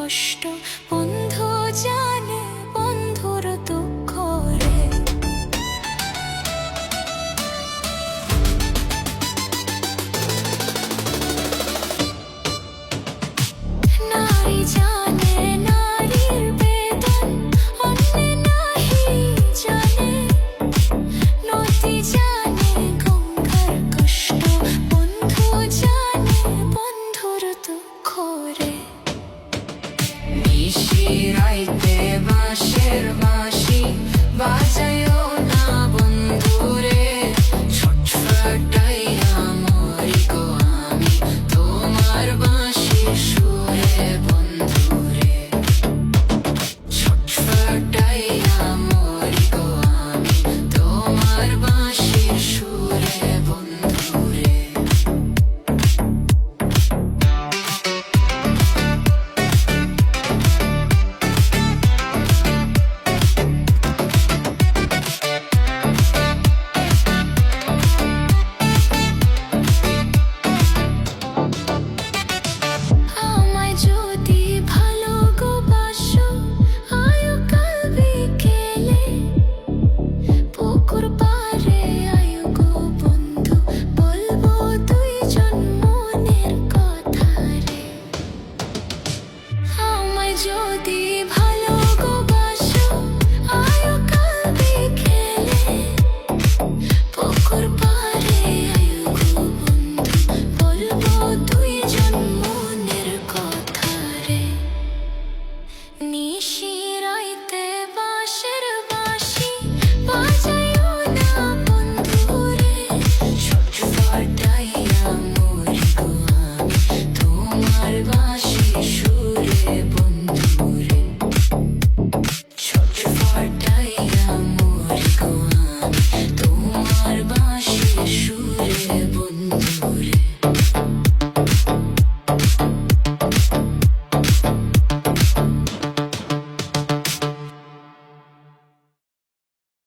কষ্ট বন্ধু জানে বন্ধুর দুঃখ রে। নারী জানে নারীর বেদন, অন্যে নাহি জানে। নদী জানে গঙ্গার কষ্ট বন্ধু জানে বন্ধুর দুঃখ রে। নিশিরাইতে বাঁশের বাঁশি বাজায়ও না বন্ধুরে, ছটফটাইয়া মরি গো আমি তোমার বাঁশির সুরে বন্ধুরে, ছটফটাইয়া মরি গো আমি তোমার বাঁশির সুরে বন্ধুরে। আমায় যদি ভালোবাসো আয়ো কাল বিকেলে, পুকুর পাড়ে আয়ো গো বন্ধু, বলবো দুইজন মনের কথা রে। আমায় যদি